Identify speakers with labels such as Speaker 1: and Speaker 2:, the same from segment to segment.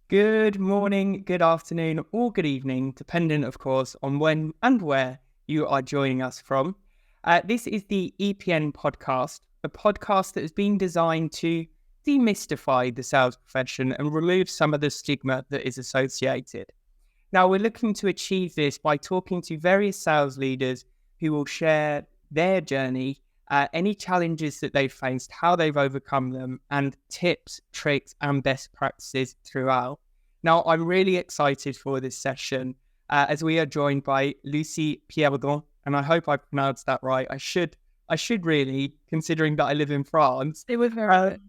Speaker 1: Good morning, good afternoon, or good evening, depending, of course, on when and where you are joining us from. This is the EPN podcast, a podcast that has been designed to demystify the sales profession and remove some of the stigma that is associated. Now, we're looking to achieve this by talking to various sales leaders who will share their journey, any challenges that they've faced, how they've overcome them, and tips, tricks, and best practices throughout. Now, I'm really excited for this session as we are joined by Lucie Pierredon, and I hope I pronounced that right. I should really, considering that I live in France.
Speaker 2: It was very good.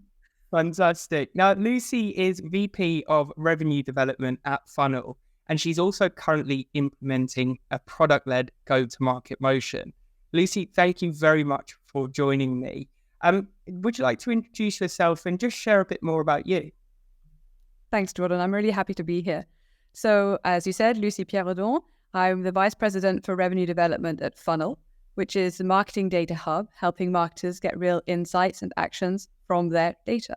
Speaker 1: Fantastic. Now, Lucie is VP of Revenue Development at Funnel, and she's also currently implementing a product-led go-to-market motion. Lucie, thank you very much for joining me. Would you like to introduce yourself and just share a bit more about you?
Speaker 2: Thanks, Jordan. I'm really happy to be here. So, as you said, Lucie Pierredon. I'm the Vice President for Revenue Development at Funnel, which is the marketing data hub, helping marketers get real insights and actions from their data.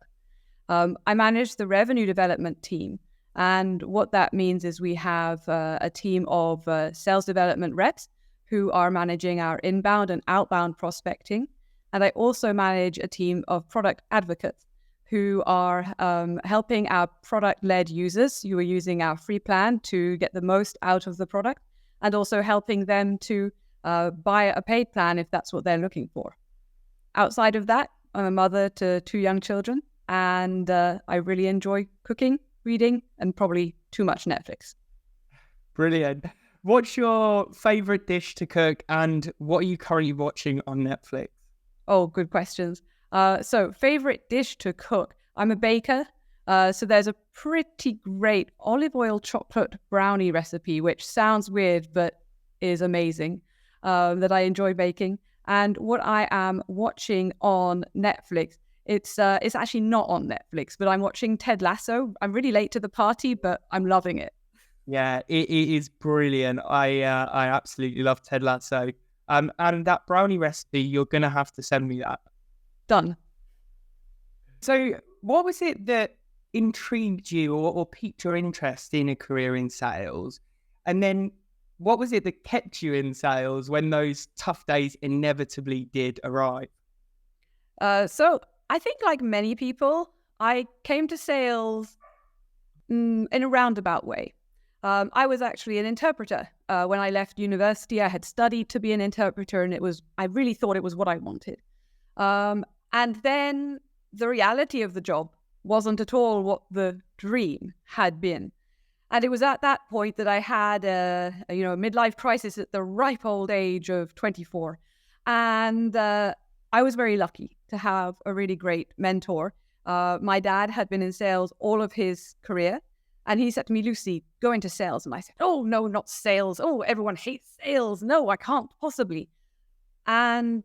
Speaker 2: I manage the revenue development team. And what that means is we have a team of sales development reps who are managing our inbound and outbound prospecting. And I also manage a team of product advocates who are helping our product-led users who are using our free plan to get the most out of the product, and also helping them to buy a paid plan if that's what they're looking for. Outside of that, I'm a mother to 2 young children, and I really enjoy cooking, reading, and probably too much Netflix.
Speaker 1: Brilliant. What's your favorite dish to cook, and what are you currently watching on Netflix?
Speaker 2: Oh, good questions. So favorite dish to cook. I'm a baker. So there's a pretty great olive oil chocolate brownie recipe, which sounds weird, but is amazing, that I enjoy baking. And what I am watching on Netflix, it's actually not on Netflix, but I'm watching Ted Lasso. I'm really late to the party, but I'm loving it.
Speaker 1: Yeah, it is brilliant. I absolutely love Ted Lasso. And that brownie recipe, you're going to have to send me that.
Speaker 2: Done.
Speaker 1: So what was it that intrigued you or piqued your interest in a career in sales? And then what was it that kept you in sales when those tough days inevitably did arrive?
Speaker 2: So I think like many people, I came to sales in a roundabout way. I was actually an interpreter. When I left university, I had studied to be an interpreter, and I really thought it was what I wanted. And then the reality of the job wasn't at all what the dream had been. And it was at that point that I had a midlife crisis at the ripe old age of 24. And I was very lucky to have a really great mentor. My dad had been in sales all of his career. And he said to me, Lucie, go into sales. And I said, oh, no, not sales. Oh, everyone hates sales. No, I can't possibly. And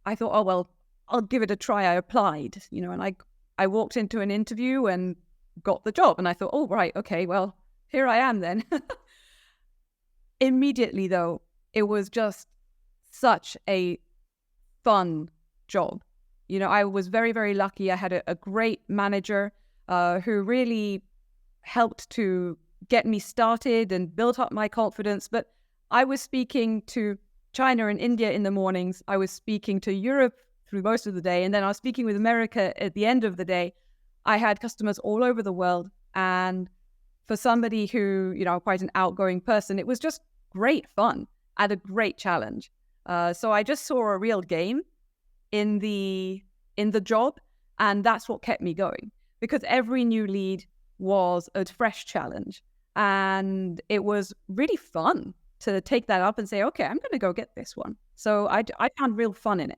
Speaker 2: I thought, oh, well, I'll give it a try. I applied, and I walked into an interview and got the job. And I thought, oh, right, okay, well, here I am then. Immediately, though, it was just such a fun job. I was very, very lucky. I had a great manager who really helped to get me started and built up my confidence. But I was speaking to China and India in the mornings. I was speaking to Europe through most of the day. And then I was speaking with America at the end of the day. I had customers all over the world. And for somebody who, quite an outgoing person, it was just great fun and a great challenge. So I just saw a real game in the job. And that's what kept me going, because every new lead was a fresh challenge. And it was really fun to take that up and say, okay, I'm going to go get this one. So I found real fun in it.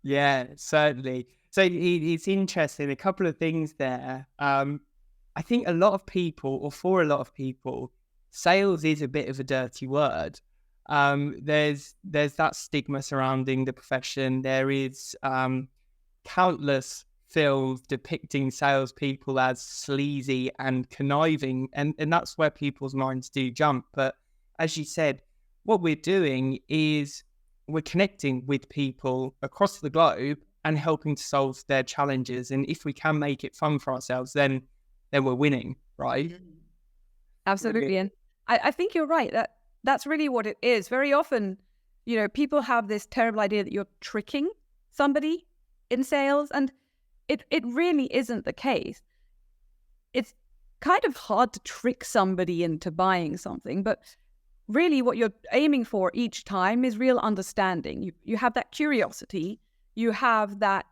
Speaker 1: Yeah, certainly. So it's interesting. A couple of things there. I think a lot of people, or for a lot of people, sales is a bit of a dirty word. There's that stigma surrounding the profession. There is countless films depicting salespeople as sleazy and conniving, and that's where people's minds do jump. But as you said, what we're doing is we're connecting with people across the globe and helping to solve their challenges. And if we can make it fun for ourselves, then then we're winning, right?
Speaker 2: Absolutely. And I think you're right. That's really what it is. Very often, people have this terrible idea that you're tricking somebody in sales, and it really isn't the case. It's kind of hard to trick somebody into buying something, but really what you're aiming for each time is real understanding. You have that curiosity, you have that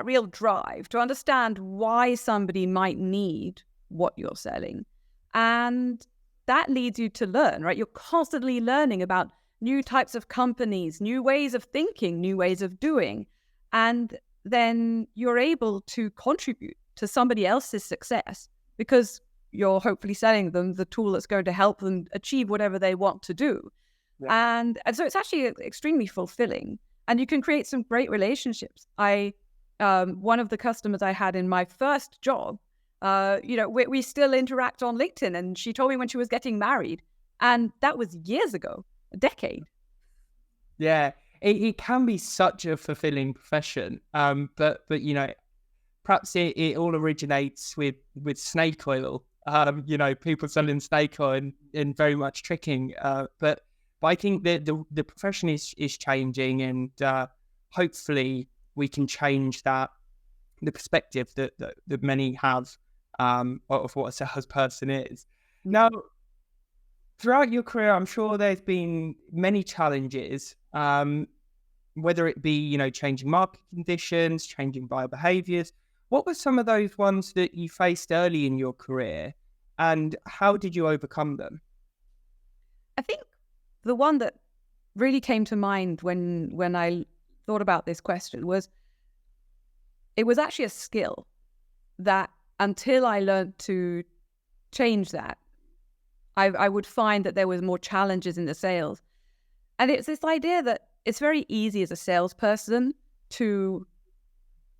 Speaker 2: real drive to understand why somebody might need what you're selling. And that leads you to learn, right? You're constantly learning about new types of companies, new ways of thinking, new ways of doing. And then you're able to contribute to somebody else's success because you're hopefully selling them the tool that's going to help them achieve whatever they want to do. Yeah. And so it's actually extremely fulfilling. And you can create some great relationships. One of the customers I had in my first job, we still interact on LinkedIn, and she told me when she was getting married, and that was years ago, a decade.
Speaker 1: Yeah, it can be such a fulfilling profession, but perhaps it all originates with snake oil. People selling snake oil and very much tricking. But I think the profession is changing, and hopefully we can change the perspective that many have of what a salesperson is. Now, throughout your career, I'm sure there's been many challenges, whether it be, changing market conditions, changing buyer behaviors. What were some of those ones that you faced early in your career, and how did you overcome them?
Speaker 2: I think the one that really came to mind when I thought about this question was, it was actually a skill that until I learned to change that, I would find that there was more challenges in the sales. And it's this idea that it's very easy as a salesperson to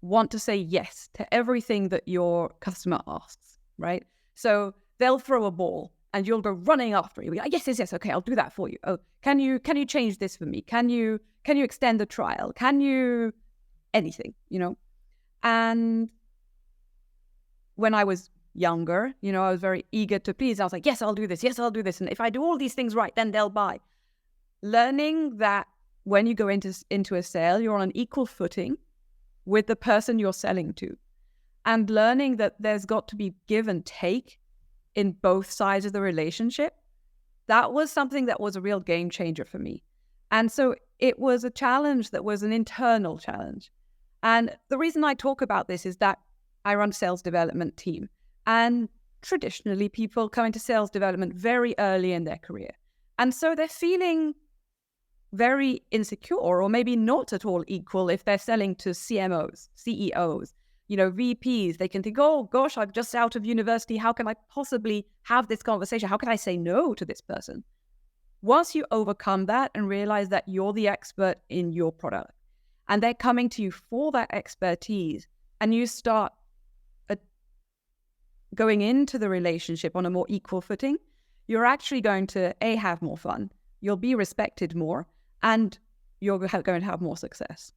Speaker 2: want to say yes to everything that your customer asks, right? So they'll throw a ball and you'll go running after it. You'll be like, yes, okay, I'll do that for you. Oh, can you change this for me? Can you extend the trial? Can you anything, And when I was younger, I was very eager to please. I was like, yes, I'll do this. Yes, I'll do this. And if I do all these things right, then they'll buy. Learning that when you go into a sale, you're on an equal footing with the person you're selling to. And learning that there's got to be give and take in both sides of the relationship. That was something that was a real game changer for me. And so it was a challenge that was an internal challenge. And the reason I talk about this is that I run a sales development team. And traditionally, people come into sales development very early in their career. And so they're feeling very insecure, or maybe not at all equal if they're selling to CMOs, CEOs, VPs. They can think, oh gosh, I'm just out of university. How can I possibly have this conversation? How can I say no to this person? Once you overcome that and realize that you're the expert in your product and they're coming to you for that expertise, and you start going into the relationship on a more equal footing, you're actually going to have more fun, you'll be respected more, and you're going to have more success.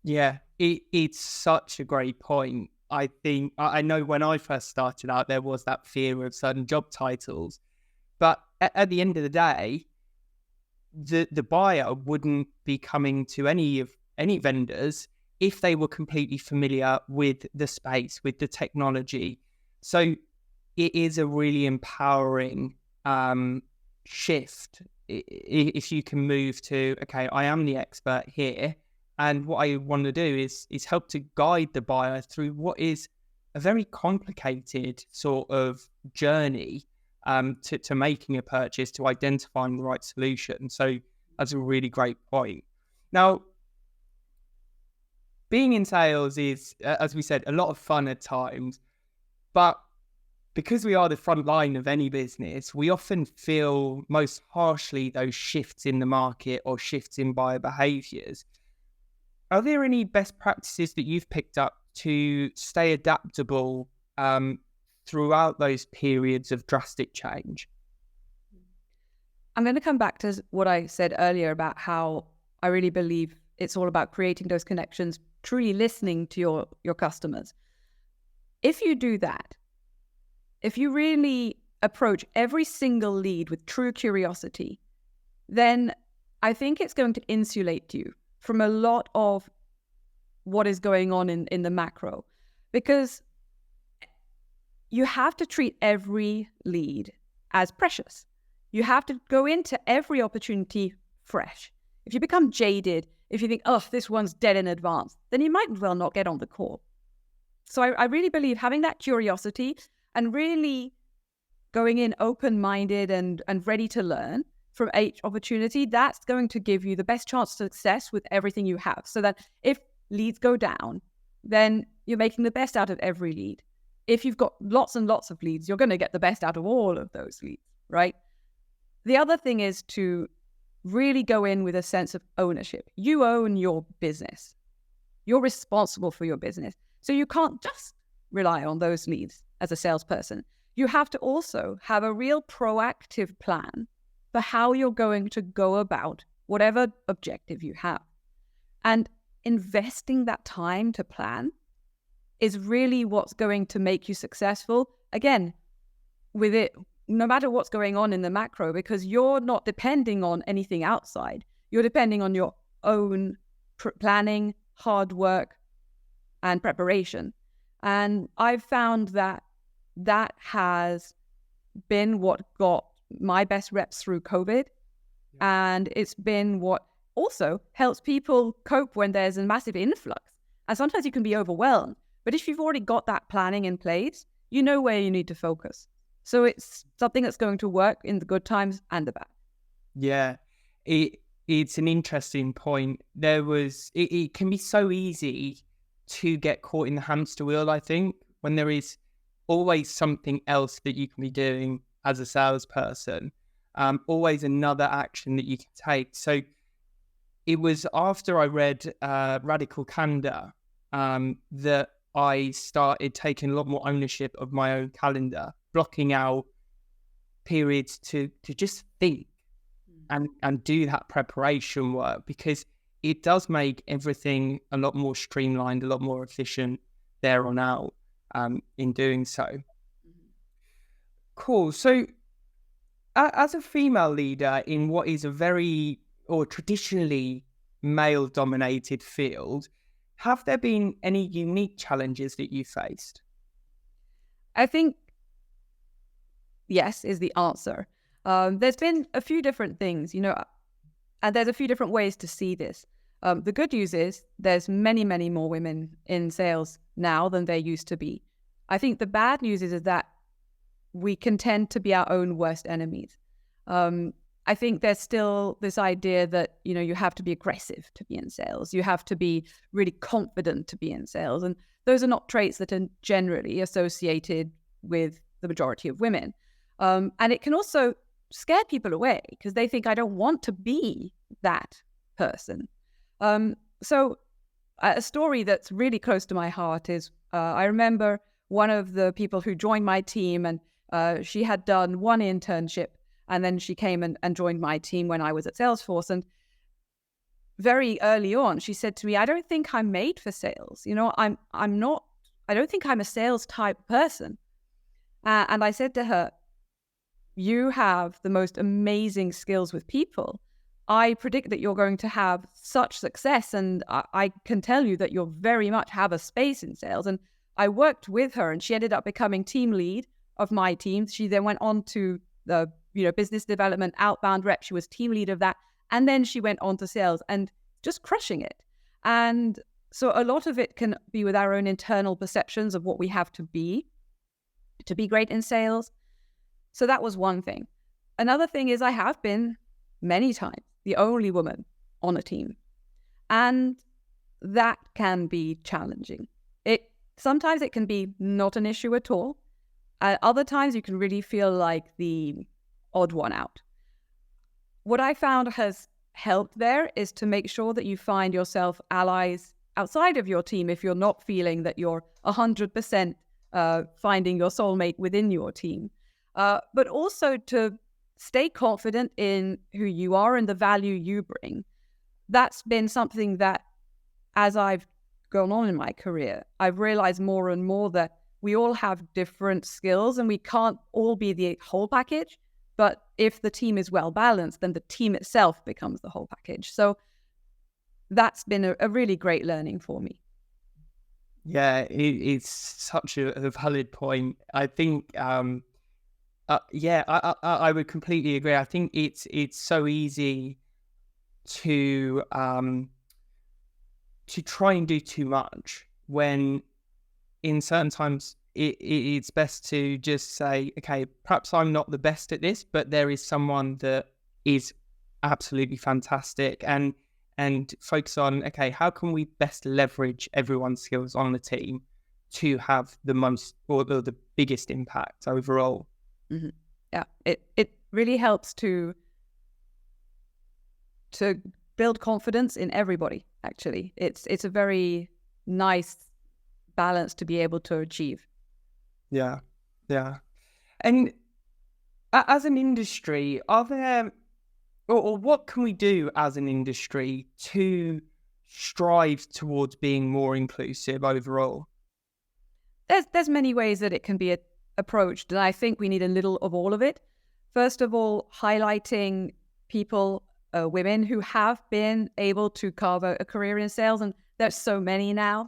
Speaker 1: Yeah, it's such a great point. I think, I know when I first started out, there was that fear of certain job titles, but at the end of the day, the buyer wouldn't be coming to any vendors if they were completely familiar with the space, with the technology. So it is a really empowering shift if you can move to, okay, I am the expert here, and what I want to do is help to guide the buyer through what is a very complicated sort of journey to making a purchase, to identifying the right solution. So that's a really great point. Now, being in sales is, as we said, a lot of fun at times, but because we are the front line of any business, we often feel most harshly those shifts in the market or shifts in buyer behaviors. Are there any best practices that you've picked up to stay adaptable throughout those periods of drastic change?
Speaker 2: I'm going to come back to what I said earlier about how I really believe it's all about creating those connections, truly listening to your customers. If you do that, if you really approach every single lead with true curiosity, then I think it's going to insulate you from a lot of what is going on in the macro, because you have to treat every lead as precious. You have to go into every opportunity fresh. If you become jaded, if you think, oh, this one's dead in advance, then you might as well not get on the call. So I really believe having that curiosity and really going in open-minded and ready to learn from each opportunity, that's going to give you the best chance of success with everything you have. So that if leads go down, then you're making the best out of every lead. If you've got lots and lots of leads, you're going to get the best out of all of those leads, right? The other thing is to really go in with a sense of ownership. You own your business. You're responsible for your business. So you can't just rely on those leads as a salesperson. You have to also have a real proactive plan for how you're going to go about whatever objective you have. And investing that time to plan is really what's going to make you successful. Again, with it, no matter what's going on in the macro, because you're not depending on anything outside. You're depending on your own planning, hard work, and preparation. And I've found that that has been what got my best reps through COVID. And it's been what also helps people cope when there's a massive influx. And sometimes you can be overwhelmed. But if you've already got that planning in place, you know where you need to focus. So it's something that's going to work in the good times and the bad.
Speaker 1: Yeah, it's an interesting point. It can be so easy to get caught in the hamster wheel, I think, when there is always something else that you can be doing as a salesperson, always another action that you can take. So it was after I read Radical Candor that I started taking a lot more ownership of my own calendar, blocking out periods to just think and do that preparation work, because it does make everything a lot more streamlined, a lot more efficient there on out in doing so. Cool. So as a female leader in what is a very or traditionally male-dominated field, have there been any unique challenges that you faced?
Speaker 2: I think yes is the answer. There's been a few different things, and there's a few different ways to see this. The good news is there's many, many more women in sales now than there used to be. I think the bad news is that we can tend to be our own worst enemies. I think there's still this idea that, you have to be aggressive to be in sales. You have to be really confident to be in sales. And those are not traits that are generally associated with the majority of women. And it can also scare people away because they think, I don't want to be that person. So a story that's really close to my heart is I remember one of the people who joined my team, and she had done one internship, and then she came and joined my team when I was at Salesforce. And very early on, she said to me, I don't think I'm made for sales. I don't think I'm a sales type person. And I said to her, you have the most amazing skills with people. I predict that you're going to have such success, and I can tell you that you'll very much have a space in sales. And I worked with her, and she ended up becoming team lead of my team. She then went on to the business development outbound rep. She was team lead of that. And then she went on to sales and just crushing it. And so a lot of it can be with our own internal perceptions of what we have to be great in sales. So that was one thing. Another thing is I have been many times the only woman on a team. And that can be challenging. Sometimes it can be not an issue at all. Other times you can really feel like the odd one out. What I found has helped there is to make sure that you find yourself allies outside of your team if you're not feeling that you're 100% finding your soulmate within your team. But also to stay confident in who you are and the value you bring. That's been something that, as I've gone on in my career, I've realized more and more that we all have different skills and we can't all be the whole package. But if the team is well balanced, then the team itself becomes the whole package. So that's been a really great learning for me.
Speaker 1: Yeah, it's such a valid point. I think, I would completely agree. I think it's so easy to try and do too much when in certain times it's best to just say, okay, perhaps I'm not the best at this, but there is someone that is absolutely fantastic, and focus on, okay, how can we best leverage everyone's skills on the team to have the most or the biggest impact overall.
Speaker 2: Mm-hmm. Yeah, it really helps to build confidence in everybody. Actually, it's a very nice balance to be able to achieve.
Speaker 1: Yeah. And as an industry, are there, or what can we do as an industry to strive towards being more inclusive overall?
Speaker 2: There's many ways that it can be approached, and I think we need a little of all of it. First of all, highlighting people, women who have been able to carve out a career in sales, and there's so many now,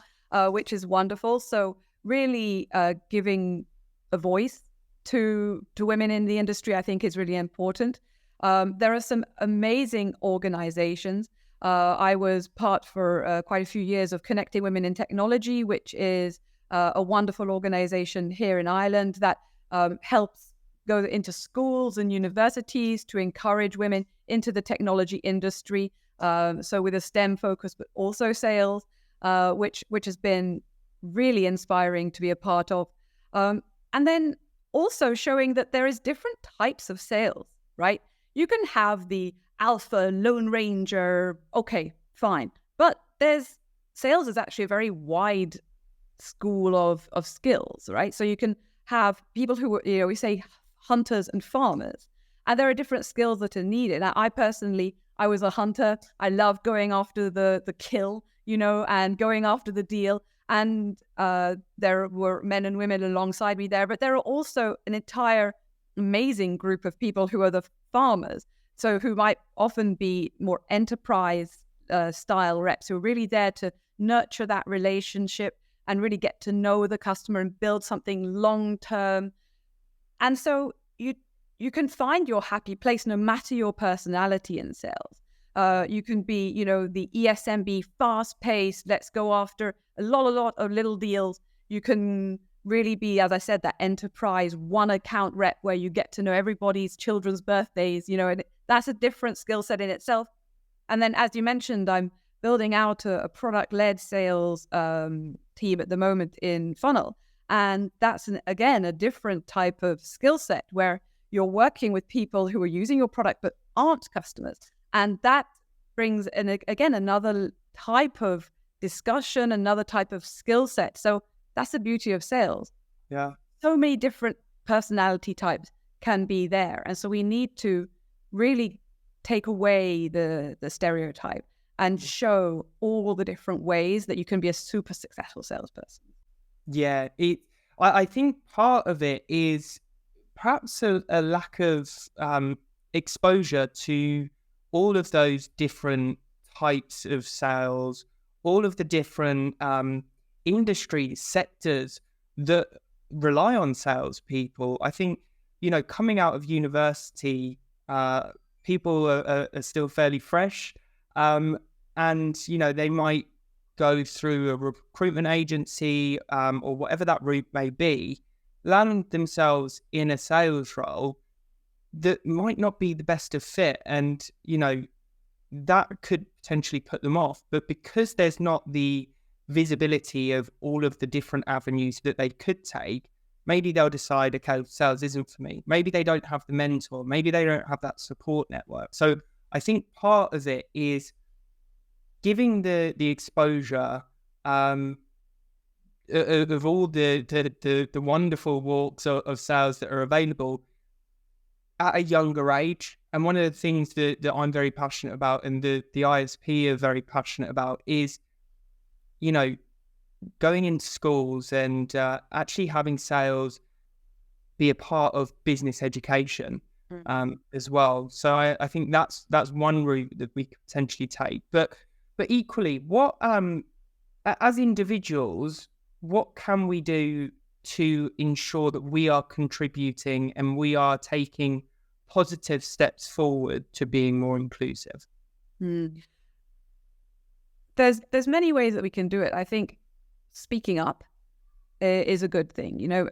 Speaker 2: which is wonderful. So really giving a voice to women in the industry, I think, is really important. There are some amazing organizations. I was part for quite a few years of Connecting Women in Technology, which is a wonderful organization here in Ireland that helps go into schools and universities to encourage women into the technology industry. So with a STEM focus, but also sales, which has been really inspiring to be a part of. And then also showing that there is different types of sales, right? You can have the alpha lone ranger, okay, fine. But sales is actually a very wide school of skills, right? So you can have people who, we say hunters and farmers, and there are different skills that are needed. Now, I was a hunter. I loved going after the kill, and going after the deal. And there were men and women alongside me there, but there are also an entire amazing group of people who are the farmers. So who might often be more enterprise style reps who are really there to nurture that relationship and really get to know the customer and build something long term. And so you can find your happy place no matter your personality in sales. You can be, the ESMB, fast paced, let's go after a lot of little deals. You can really be, as I said, that enterprise one account rep where you get to know everybody's children's birthdays, and that's a different skill set in itself. And then, as you mentioned, I'm building out a product-led sales team at the moment in Funnel. And that's, again, a different type of skill set where you're working with people who are using your product but aren't customers. And that brings, again, another type of discussion, another type of skill set. So that's the beauty of sales.
Speaker 1: Yeah.
Speaker 2: So many different personality types can be there. And so we need to really take away the stereotype and show all the different ways that you can be a super successful salesperson.
Speaker 1: Yeah, I think part of it is perhaps a lack of exposure to all of those different types of sales, all of the different industry sectors that rely on salespeople. I think, coming out of university, people are still fairly fresh, and, they might go through a recruitment agency or whatever that route may be, land themselves in a sales role that might not be the best of fit. And, that could potentially put them off. But because there's not the visibility of all of the different avenues that they could take, maybe they'll decide, okay, sales isn't for me. Maybe they don't have the mentor. Maybe they don't have that support network. So I think part of it is giving the exposure of all the wonderful walks of sales that are available at a younger age. And one of the things that I'm very passionate about and the ISP are very passionate about is, going into schools and actually having sales be a part of business education as well. So I think that's one route that we could potentially take. But equally, what as individuals, what can we do to ensure that we are contributing and we are taking positive steps forward to being more inclusive?
Speaker 2: There's many ways that we can do it. I think speaking up is a good thing.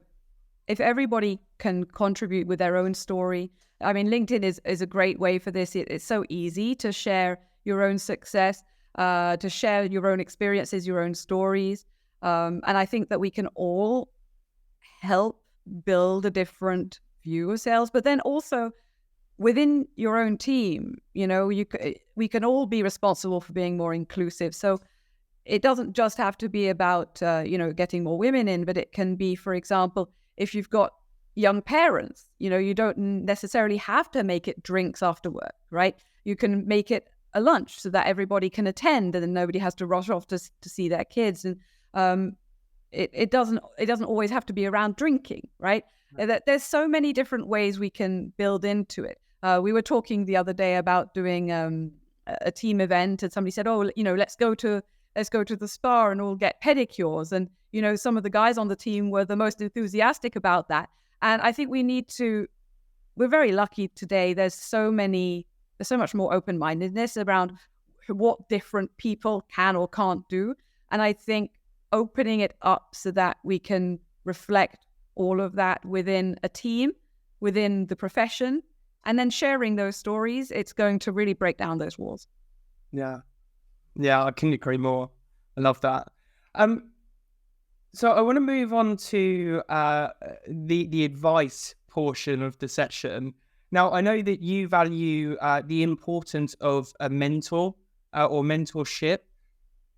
Speaker 2: If everybody can contribute with their own story, I mean, LinkedIn is a great way for this. It's so easy to share your own success, to share your own experiences, your own stories. And I think that we can all help build a different view of sales, but then also within your own team, we can all be responsible for being more inclusive. So it doesn't just have to be about, getting more women in, but it can be, for example, if you've got young parents, you don't necessarily have to make it drinks after work, right? You can make it a lunch so that everybody can attend and then nobody has to rush off to see their kids. And it doesn't always have to be around drinking, right? There's so many different ways we can build into it. We were talking the other day about doing a team event, and somebody said, "Oh, let's go to the spa and all get pedicures." And some of the guys on the team were the most enthusiastic about that. And I think we're very lucky today. There's so much more open-mindedness around what different people can or can't do. And I think opening it up so that we can reflect all of that within a team, within the profession, and then sharing those stories, it's going to really break down those walls.
Speaker 1: Yeah, I couldn't agree more. I love that. So I want to move on to the advice portion of the session. Now, I know that you value the importance of a mentor or mentorship.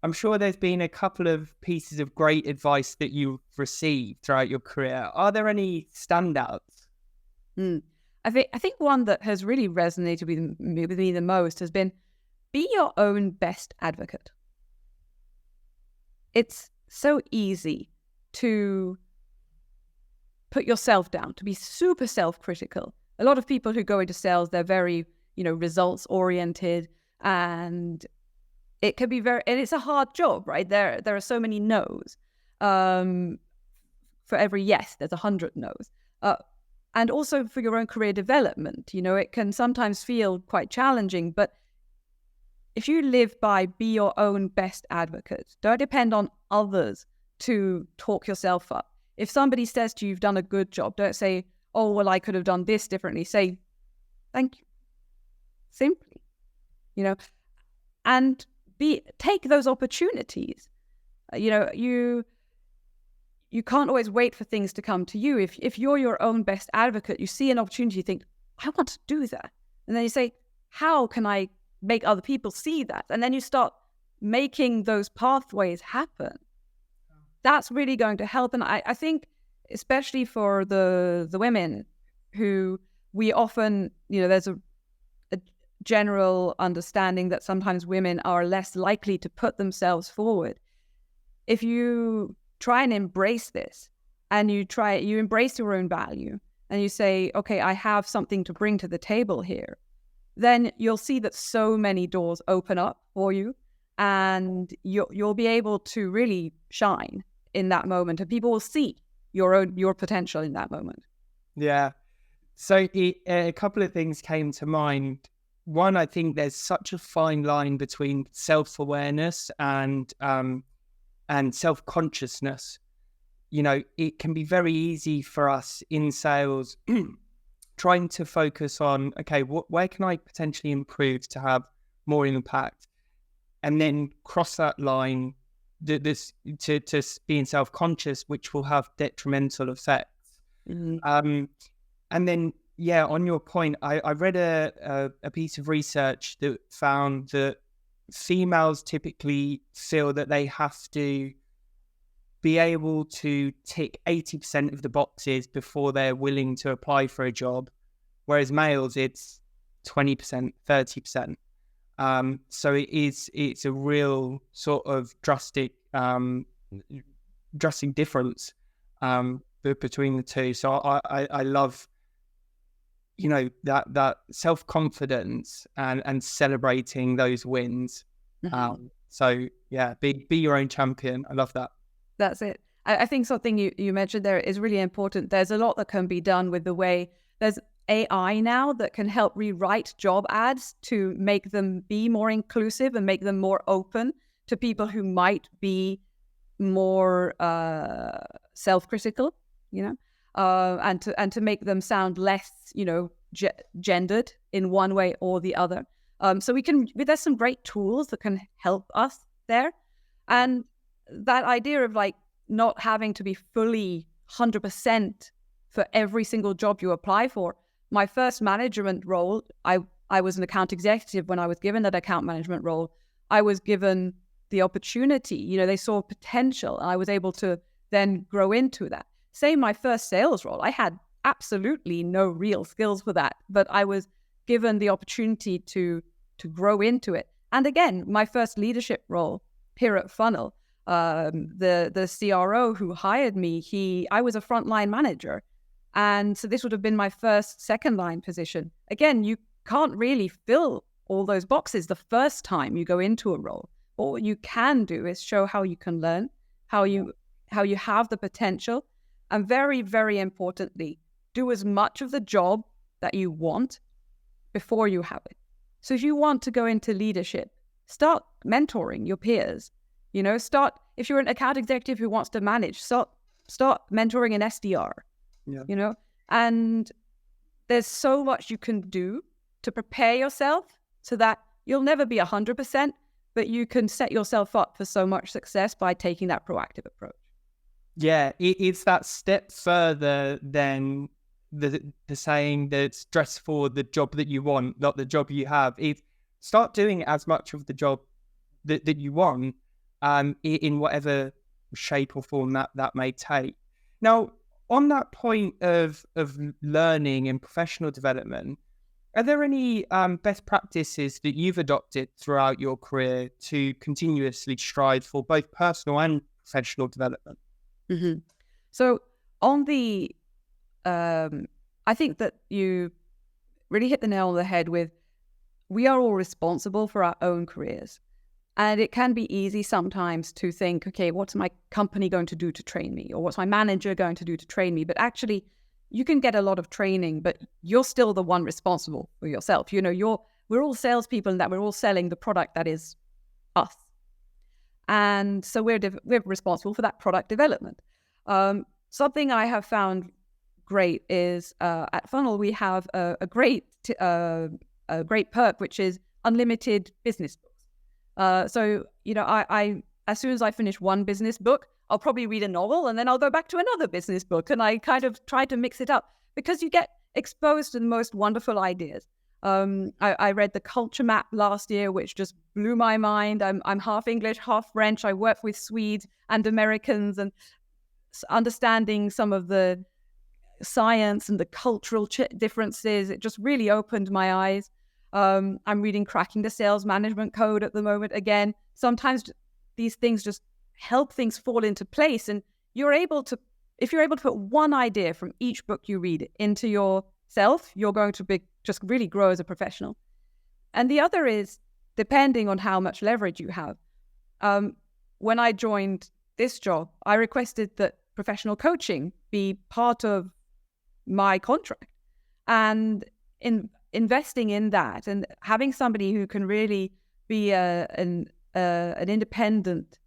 Speaker 1: I'm sure there's been a couple of pieces of great advice that you've received throughout your career. Are there any standouts?
Speaker 2: I think one that has really resonated with me the most has been, be your own best advocate. It's so easy to put yourself down, to be super self-critical. A lot of people who go into sales, they're very, results oriented, and it can be and it's a hard job, right? There are so many no's. For every yes, there's 100 no's. And also for your own career development, it can sometimes feel quite challenging, but if you live by be your own best advocate, don't depend on others to talk yourself up. If somebody says to you, you've done a good job, don't say, "Oh, well, I could have done this differently." Say, "Thank you." Simply, and take those opportunities. You can't always wait for things to come to you. If you're your own best advocate, you see an opportunity, you think, "I want to do that." And then you say, "How can I make other people see that?" And then you start making those pathways happen. That's really going to help. And I think, especially for the women who we often, there's a general understanding that sometimes women are less likely to put themselves forward. If you try and embrace this, and you embrace your own value, and you say, "Okay, I have something to bring to the table here," then you'll see that so many doors open up for you, and you'll be able to really shine in that moment, and people will see your potential in that moment.
Speaker 1: Yeah. So a couple of things came to mind. One, I think there's such a fine line between self-awareness and self-consciousness. It can be very easy for us in sales trying to focus on, okay, where can I potentially improve to have more impact? And then cross that line to being self-conscious, which will have detrimental effects.
Speaker 2: Mm-hmm.
Speaker 1: And then, yeah, on your point, I read a piece of research that found that females typically feel that they have to be able to tick 80% of the boxes before they're willing to apply for a job, whereas males, it's 20%, 30%. So it's a real sort of drastic drastic difference between the two. So I love, that self-confidence and celebrating those wins. So yeah, be your own champion. I love that.
Speaker 2: That's it. I think something you mentioned there is really important. There's a lot that can be done with the way there's AI now that can help rewrite job ads to make them be more inclusive and make them more open to people who might be more self-critical, and to make them sound less, gendered in one way or the other. So there's some great tools that can help us there. And that idea of like not having to be fully 100% for every single job you apply for. My first management role, I was an account executive. When I was given that account management role, I was given the opportunity, they saw potential, and I was able to then grow into that. Same my first sales role. I had absolutely no real skills for that, but I was given the opportunity to grow into it. And again, my first leadership role here at Funnel, the CRO who hired me, I was a frontline manager. And so this would have been my first second line position. Again, you can't really fill all those boxes the first time you go into a role. But what you can do is show how you can learn, how you have the potential, and very, very importantly, do as much of the job that you want before you have it. So if you want to go into leadership, start mentoring your peers. If you're an account executive who wants to manage, start mentoring an SDR.
Speaker 1: Yeah.
Speaker 2: And there's so much you can do to prepare yourself so that you'll never be 100%, but you can set yourself up for so much success by taking that proactive approach.
Speaker 1: Yeah, it's that step further than the saying that's dress for the job that you want, not the job you have. Start doing as much of the job that you want, in whatever shape or form that may take. Now, on that point of learning and professional development, are there any best practices that you've adopted throughout your career to continuously strive for both personal and professional development?
Speaker 2: Mm-hmm. So on the, I think that you really hit the nail on the head with, we are all responsible for our own careers. And it can be easy sometimes to think, okay, what's my company going to do to train me? Or what's my manager going to do to train me? But actually, you can get a lot of training, but you're still the one responsible for yourself. We're all salespeople, and that we're all selling the product that is us. And so we're responsible for that product development. Something I have found great is at Funnel, we have a great perk, which is unlimited business books. So I as soon as I finish one business book, I'll probably read a novel, and then I'll go back to another business book. And I kind of try to mix it up because you get exposed to the most wonderful ideas. I read the Culture Map last year, which just blew my mind. I'm half English, half French. I work with Swedes and Americans, and understanding some of the science and the cultural differences, it just really opened my eyes. I'm reading Cracking the Sales Management Code at the moment. Again, sometimes these things just help things fall into place, and if you're able to put one idea from each book you read into yourself, you're going to just really grow as a professional. And the other is, depending on how much leverage you have. When I joined this job, I requested that professional coaching be part of my contract, and investing in that and having somebody who can really be an independent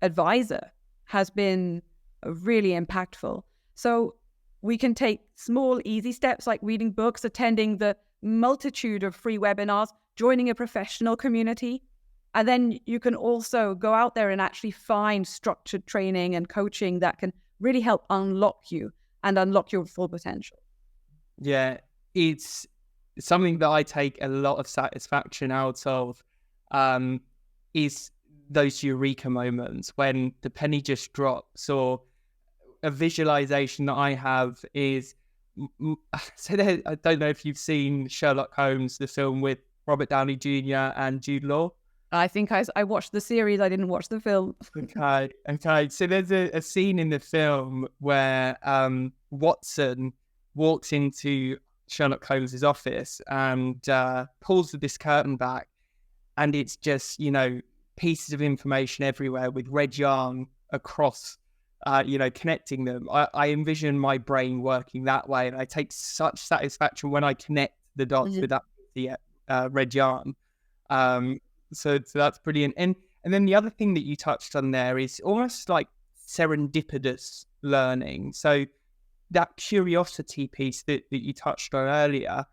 Speaker 2: advisor has been really impactful. So we can take small, easy steps like reading books, attending the multitude of free webinars, joining a professional community. And then you can also go out there and actually find structured training and coaching that can really help unlock you and unlock your full potential.
Speaker 1: Yeah, it's something that I take a lot of satisfaction out of, is those eureka moments when the penny just drops, or a visualization that I have is, so I don't know if you've seen Sherlock Holmes, the film with Robert Downey Jr. and Jude Law.
Speaker 2: I think I watched the series. I didn't watch the film.
Speaker 1: Okay. So there's a scene in the film where Watson walks into Sherlock Holmes's office and pulls this curtain back, and it's just, pieces of information everywhere with red yarn across, connecting them. I envision my brain working that way, and I take such satisfaction when I connect the dots with that the red yarn. So that's brilliant. And then the other thing that you touched on there is almost like serendipitous learning. So that curiosity piece that you touched on earlier,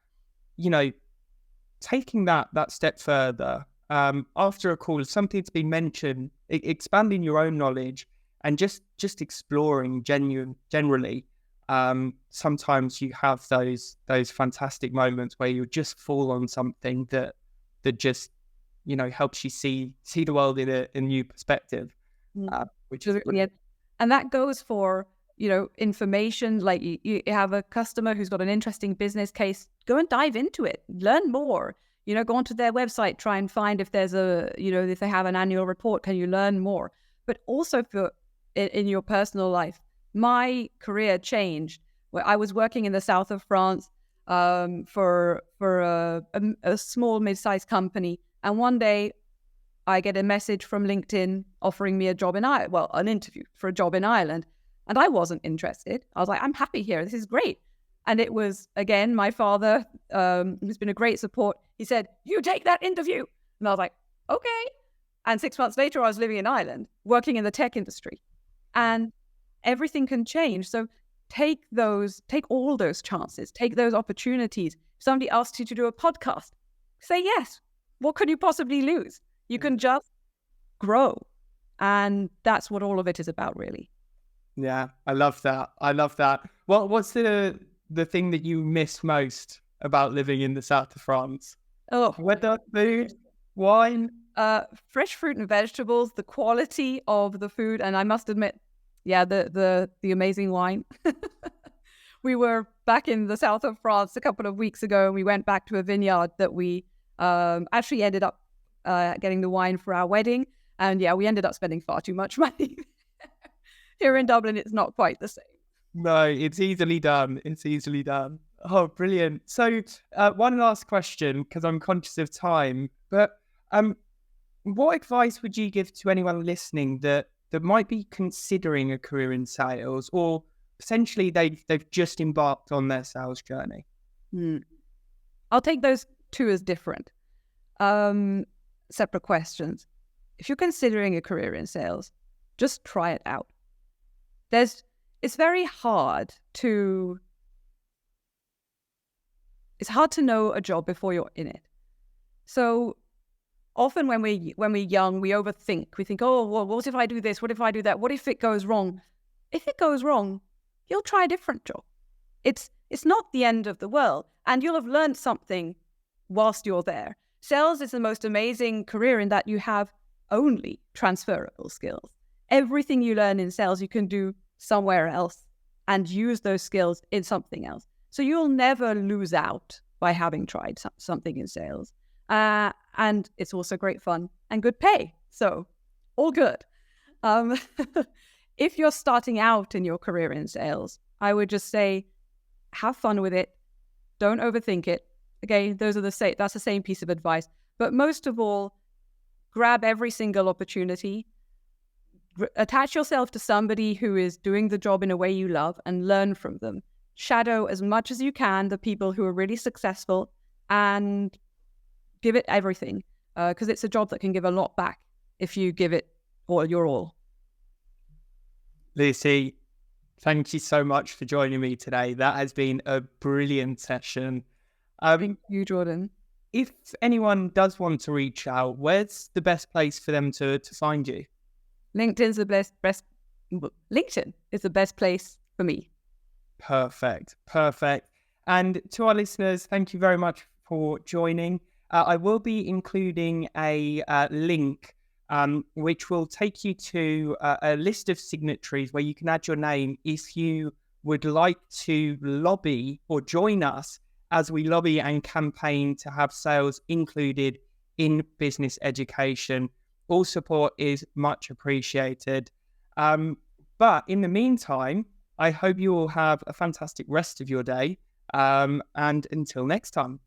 Speaker 1: taking that step further, after a call, something's been mentioned, expanding your own knowledge and just exploring generally. Sometimes you have those fantastic moments where you just fall on something that just helps you see the world in a new perspective, which is
Speaker 2: yeah. And that goes for information. Like you have a customer who's got an interesting business case, go and dive into it, learn more. Go onto their website, try and find if there's if they have an annual report, can you learn more? But also in your personal life, my career changed where I was working in the south of France for a small mid-sized company, and one day I get a message from LinkedIn offering me a job in Ireland, an interview for a job in Ireland, and I wasn't interested. I was like, I'm happy here. This is great. And it was, again, my father, who's been a great support. He said, you take that interview. And I was like, okay. And 6 months later, I was living in Ireland, working in the tech industry. And everything can change. So take all those chances, take those opportunities. If somebody asks you to do a podcast, say yes. What could you possibly lose? You can just grow. And that's what all of it is about, really.
Speaker 1: Yeah, I love that. What's the thing that you miss most about living in the south of France?
Speaker 2: Oh,
Speaker 1: weather, food, wine,
Speaker 2: fresh fruit and vegetables, the quality of the food, and I must admit, the amazing wine. We were back in the south of France a couple of weeks ago, and we went back to a vineyard that we actually ended up getting the wine for our wedding, and we ended up spending far too much money. Here in Dublin, it's not quite the same.
Speaker 1: No, it's easily done. Oh, brilliant. So one last question, because I'm conscious of time, but what advice would you give to anyone listening that might be considering a career in sales, or potentially they've just embarked on their sales journey?
Speaker 2: I'll take those two as different, separate questions. If you're considering a career in sales, just try it out. It's very hard to know a job before you're in it. So often when we're young, we overthink. We think, oh, well, what if I do this? What if I do that? What if it goes wrong? If it goes wrong, you'll try a different job. It's not the end of the world, and you'll have learned something whilst you're there. Sales is the most amazing career in that you have only transferable skills. Everything you learn in sales, you can do somewhere else and use those skills in something else. So you'll never lose out by having tried something in sales. And it's also great fun and good pay. So all good. If you're starting out in your career in sales, I would just say, have fun with it. Don't overthink it. Okay, that's the same piece of advice. But most of all, grab every single opportunity. Attach yourself to somebody who is doing the job in a way you love and learn from them. Shadow as much as you can the people who are really successful and give it everything, because it's a job that can give a lot back if you give it your all.
Speaker 1: Lucie, thank you so much for joining me today. That has been a brilliant session.
Speaker 2: Thank you, Jordan.
Speaker 1: If anyone does want to reach out, where's the best place for them to find you?
Speaker 2: LinkedIn is the best place for me.
Speaker 1: Perfect. And to our listeners, thank you very much for joining. I will be including a link which will take you to a list of signatories where you can add your name if you would like to lobby or join us as we lobby and campaign to have sales included in business education. All support is much appreciated. But in the meantime, I hope you all have a fantastic rest of your day. And until next time.